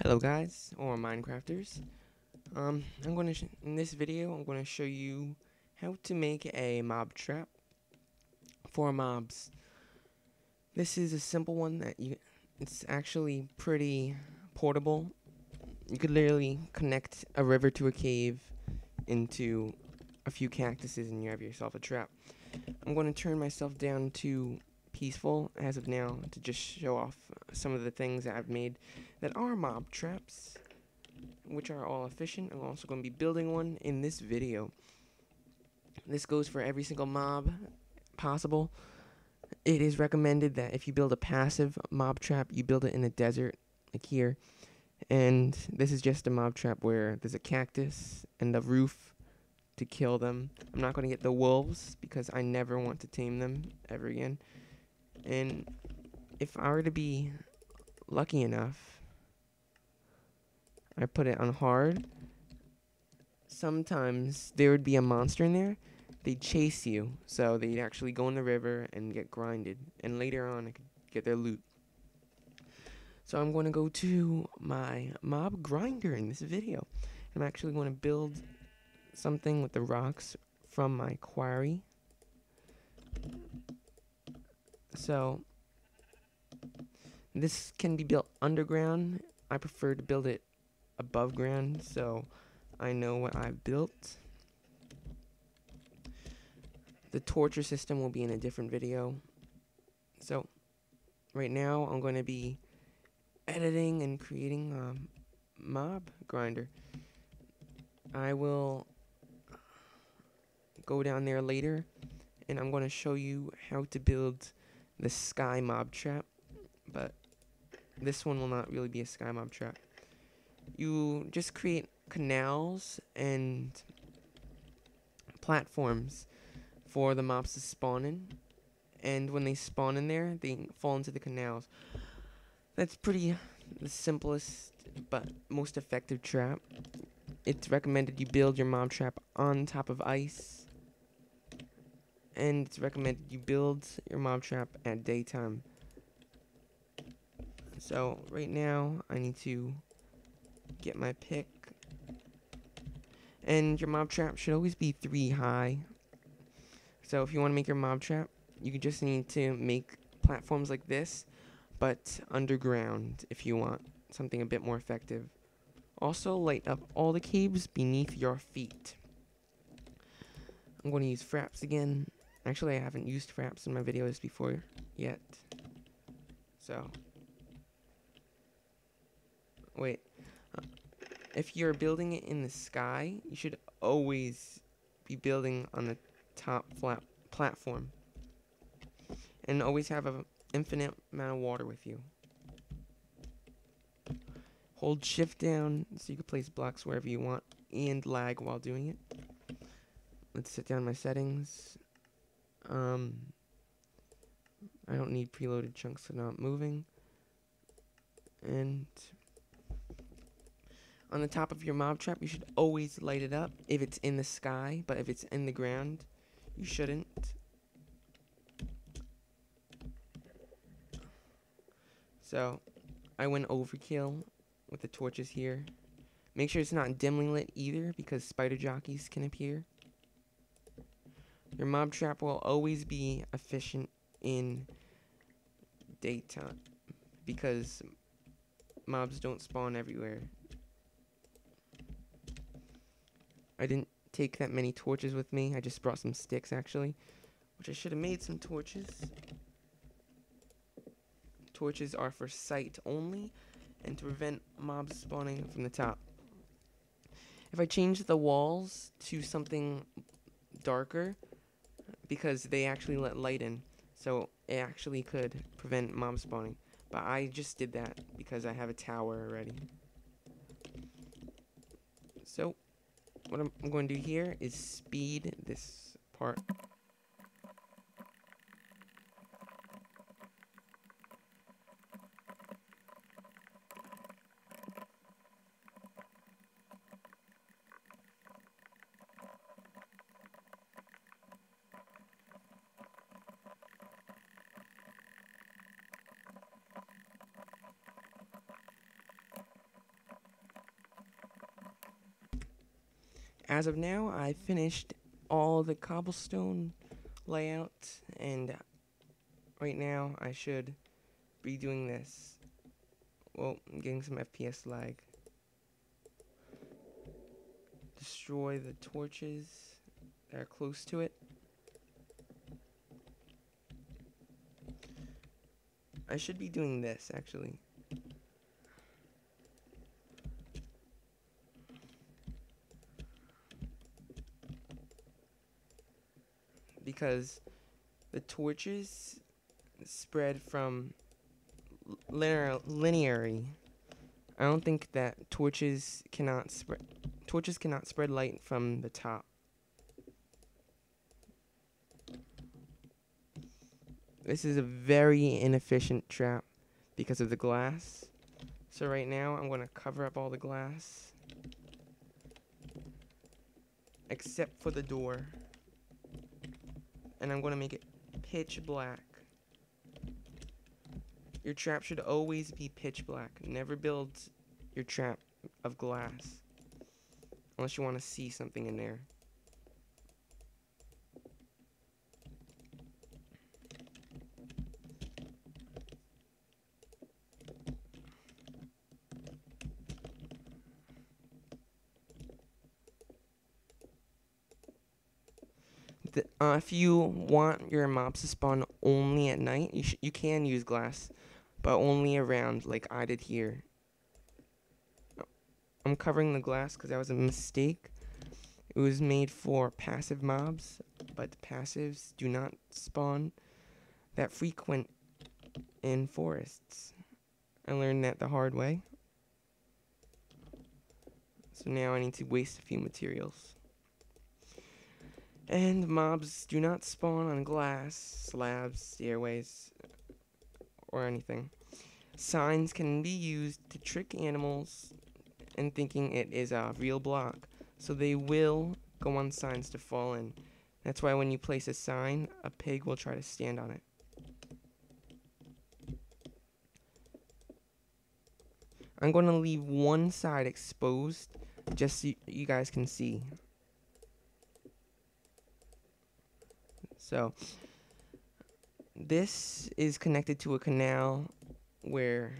Hello guys, or Minecrafters. In this video, I'm gonna show you how to make a mob trap for mobs. This is a simple one it's actually pretty portable. You could literally connect a river to a cave into a few cactuses and you have yourself a trap. I'm going to turn myself down to peaceful as of now to just show off some of the things that I've made that are mob traps, which are all efficient. I'm also going to be building one in this video. This goes for every single mob possible. It is recommended that if you build a passive mob trap, you build it in a desert, like here. And this is just a mob trap where there's a cactus and a roof to kill them. I'm not going to get the wolves because I never want to tame them ever again. And if I were to be lucky enough, I put it on hard. Sometimes there would be a monster in there. They'd chase you, so they'd actually go in the river and get grinded. And later on, I could get their loot. So I'm going to go to my mob grinder in this video. I'm actually going to build something with the rocks from my quarry. So this can be built underground. I prefer to build it above ground, so I know what I've built. The torture system will be in a different video. So right now I'm going to be editing and creating a mob grinder. I will go down there later and I'm going to show you how to build the sky mob trap, but this one will not really be a sky mob trap. You just create canals and platforms for the mobs to spawn in, and when they spawn in there, they fall into the canals. That's pretty the simplest but most effective trap. It's recommended you build your mob trap on top of ice, and it's recommended you build your mob trap at daytime. So right now I need to get my pick, and your mob trap should always be 3 high. So if you want to make your mob trap, you just need to make platforms like this, but underground if you want something a bit more effective. Also, light up all the caves beneath your feet. I'm going to use fraps again. Actually, I haven't used fraps in my videos before yet. So, wait. If you're building it in the sky, you should always be building on the top flat platform. And always have an infinite amount of water with you. Hold shift down so you can place blocks wherever you want and lag while doing it. Let's set down my settings. I don't need preloaded chunks so not moving. And on the top of your mob trap, you should always light it up if it's in the sky, but if it's in the ground, you shouldn't. So, I went overkill with the torches here. Make sure it's not dimly lit either, because spider jockeys can appear. Your mob trap will always be efficient in daytime, because mobs don't spawn everywhere. I didn't take that many torches with me. I just brought some sticks, actually, which I should have made some torches. Torches are for sight only and to prevent mobs spawning from the top. If I change the walls to something darker, because they actually let light in, so it actually could prevent mob spawning. But I just did that because I have a tower already. So what I'm going to do here is speed this part. as of now, I finished all the cobblestone layout, and right now I should be doing this. Well, I'm getting some FPS lag. Destroy the torches that are close to it. I should be doing this, actually. Because the torches spread from linearly. I don't think that torches cannot spread light from the top. This is a very inefficient trap because of the glass. So right now I'm going to cover up all the glass except for the door. And I'm going to make it pitch black. Your trap should always be pitch black. Never build your trap of glass unless you want to see something in there. If you want your mobs to spawn only at night, you can use glass, but only around like I did here. I'm covering the glass because that was a mistake. It was made for passive mobs, but passives do not spawn that frequent in forests. I learned that the hard way. So now I need to waste a few materials. And mobs do not spawn on glass, slabs, stairways, or anything. Signs can be used to trick animals in thinking it is a real block, so they will go on signs to fall in. That's why when you place a sign, a pig will try to stand on it. I'm going to leave one side exposed just so you guys can see. So, this is connected to a canal where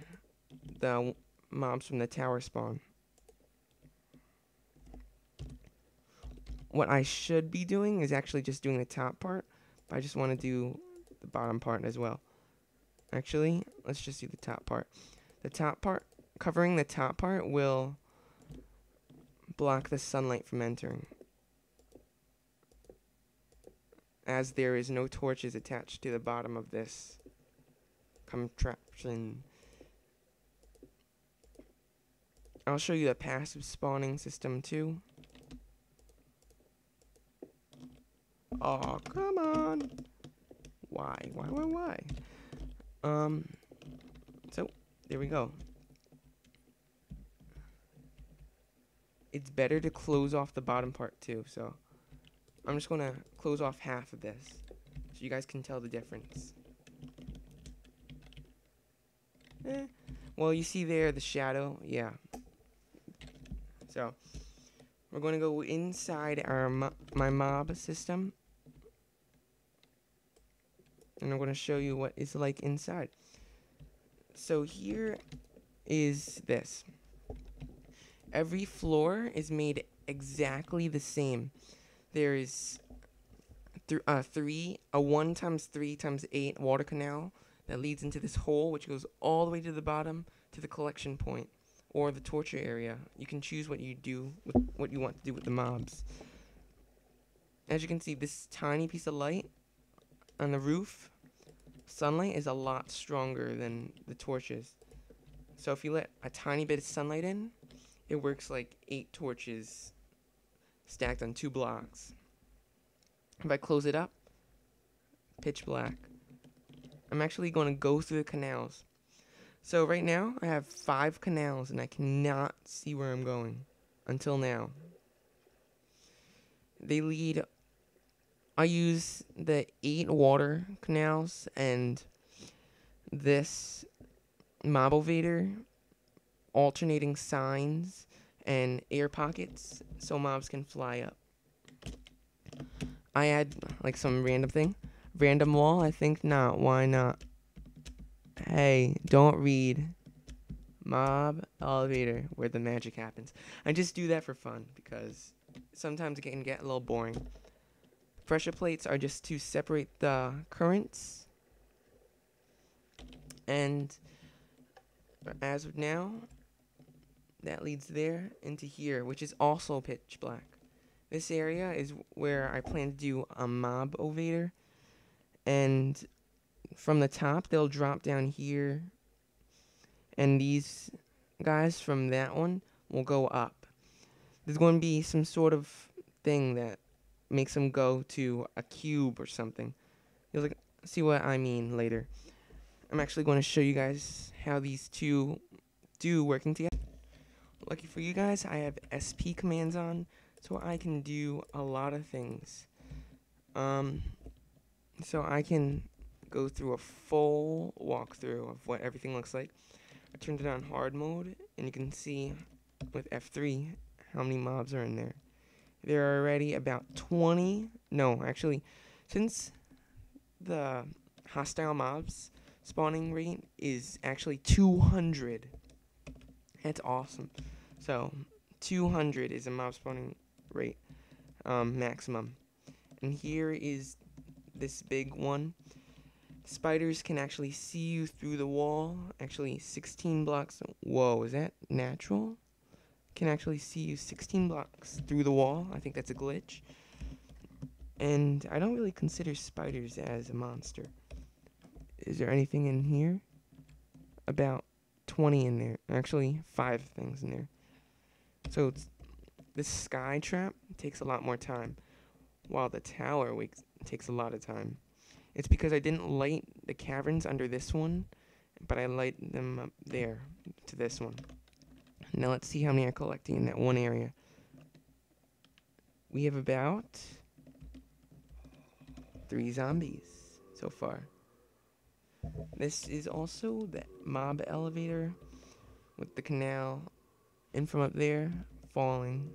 the mobs from the tower spawn. What I should be doing is actually just doing the top part, but I just want to do the bottom part as well. Actually, let's just do the top part. The top part, covering the top part will block the sunlight from entering, as there is no torches attached to the bottom of this contraption. I'll show you the passive spawning system too. Oh, come on. Why? So, there we go. It's better to close off the bottom part too, so I'm just gonna close off half of this so you guys can tell the difference. Well, you see there the shadow, yeah. So we're gonna go inside our my mob system, and I'm gonna show you what it's like inside. So here is this. Every floor is made exactly the same. There is a 1 times 3 times 8 water canal that leads into this hole, which goes all the way to the bottom to the collection point or the torture area. You can choose what you do with what you want to do with the mobs. As you can see, this tiny piece of light on the roof, sunlight is a lot stronger than the torches. So if you let a tiny bit of sunlight in, it works like 8 torches stacked on 2 blocks. If I close it up, pitch black. I'm actually going to go through the canals. So right now, I have 5 canals and I cannot see where I'm going until now. They lead, I use the 8 water canals and this mob elevator, alternating signs and air pockets so mobs can fly up. I add like some random wall. I think not. Why not? Hey, don't read mob elevator where the magic happens. I just do that for fun because sometimes it can get a little boring. Pressure plates are just to separate the currents, and as of now, that leads there into here, which is also pitch black. This area is where I plan to do a mob elevator, and from the top they'll drop down here, and these guys from that one will go up. There's going to be some sort of thing that makes them go to a cube or something. You'll see what I mean later. I'm actually going to show you guys how these two do working together. Lucky for you guys, I have SP commands on, so I can do a lot of things. So I can go through a full walkthrough of what everything looks like. I turned it on hard mode, and you can see with F3 how many mobs are in there. There are already about 20. No, actually, since the hostile mobs spawning rate is actually 200. That's awesome. So 200 is a mob spawning rate maximum. And here is this big one. Spiders can actually see you through the wall. Actually 16 blocks. Whoa, is that natural? Can actually see you 16 blocks through the wall. I think that's a glitch. And I don't really consider spiders as a monster. Is there anything in here? About 20 in there. Actually, 5 things in there. So this sky trap takes a lot more time, while the tower takes a lot of time. It's because I didn't light the caverns under this one, but I light them up there to this one. Now let's see how many are collecting in that one area. We have about 3 zombies so far. This is also the mob elevator with the canal, and from up there, falling.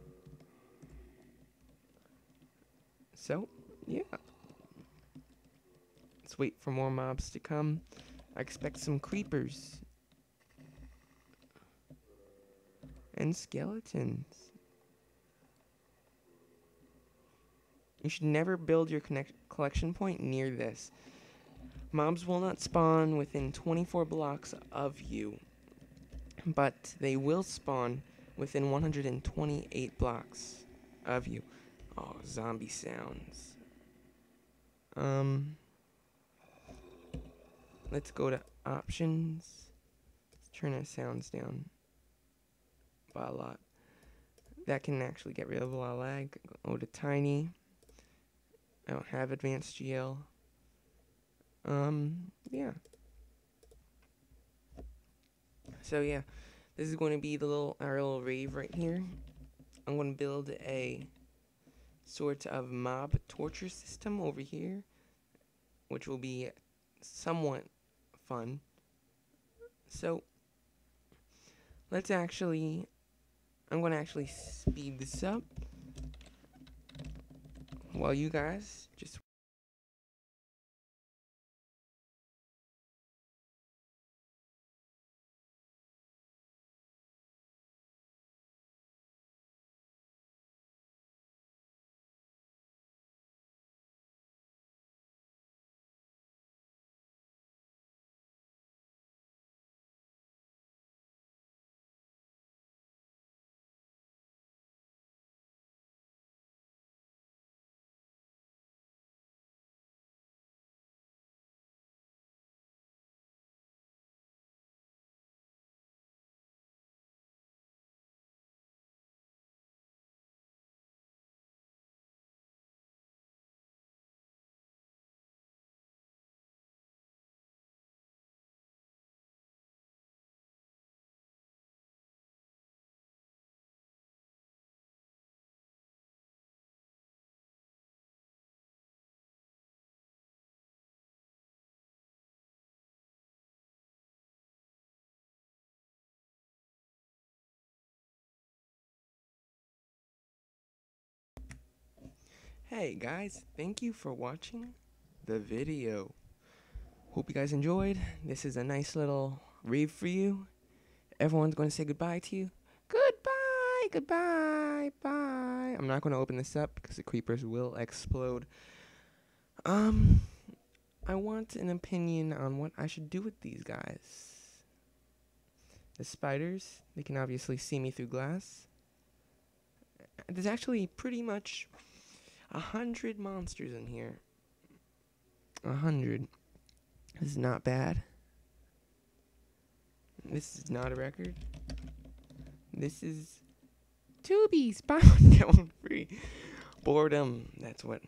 So, yeah. Let's wait for more mobs to come. I expect some creepers. And skeletons. You should never build your collection point near this. Mobs will not spawn within 24 blocks of you, but they will spawn within 128 blocks of you. Oh, zombie sounds. Let's go to options. Let's turn our sounds down by a lot. That can actually get rid of a lot of lag. Go to tiny. I don't have advanced GL. Yeah. So yeah, this is going to be our little rave right here. I'm going to build a sort of mob torture system over here, which will be somewhat fun. So I'm going to actually speed this up while you guys just Hey guys, thank you for watching the video. Hope you guys enjoyed. This is a nice little rave for you. Everyone's going to say goodbye to you. Goodbye, goodbye, bye. I'm not going to open this up because the creepers will explode. I want an opinion on what I should do with these guys. The spiders, they can obviously see me through glass. There's actually pretty much 100 monsters in here. 100. This is not bad. This is not a record. This is Tubies, buy one get one free. Boredom. That's what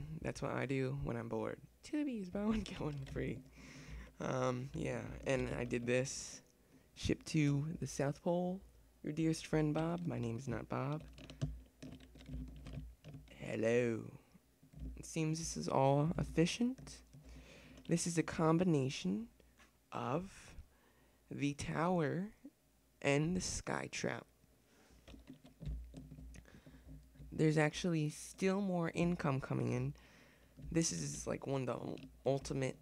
I do when I'm bored. Tubies, buy one get one free. Yeah, and I did this. Shipped to the South Pole. Your dearest friend Bob. My name is not Bob. Hello. It seems this is all efficient. This is a combination of the tower and the sky trap. There's actually still more income coming in. This is like one of the ultimate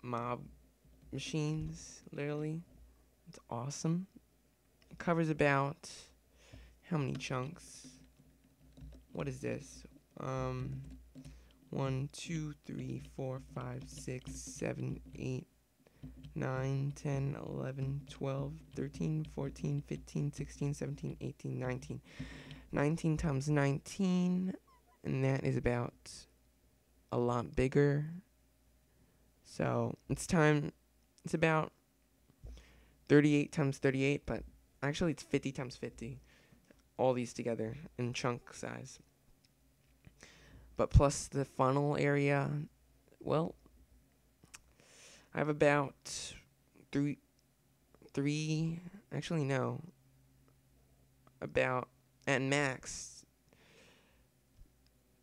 mob machines, literally. It's awesome. It covers about how many chunks? What is this? 1, 2, 3, 4, 5, 6, 7, 8, 9, 10, 11, 12, 13, 14, 15, 16, 17, 18, 19. 19 times 19, and that is about a lot bigger. So it's about 38 times 38, but actually it's 50 times 50. All these together in chunk size. But plus the funnel area, well, I have about about at max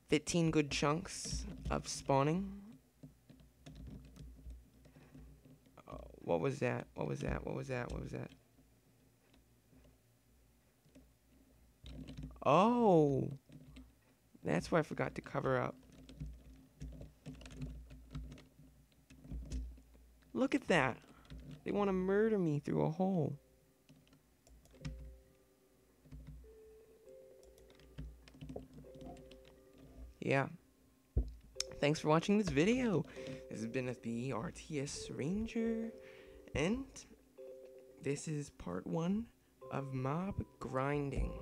15 good chunks of spawning. What was that? Oh, that's why I forgot to cover up. Look at that. They want to murder me through a hole. Yeah. Thanks for watching this video. This has been the RTS Ranger, and this is part 1 of mob grinding.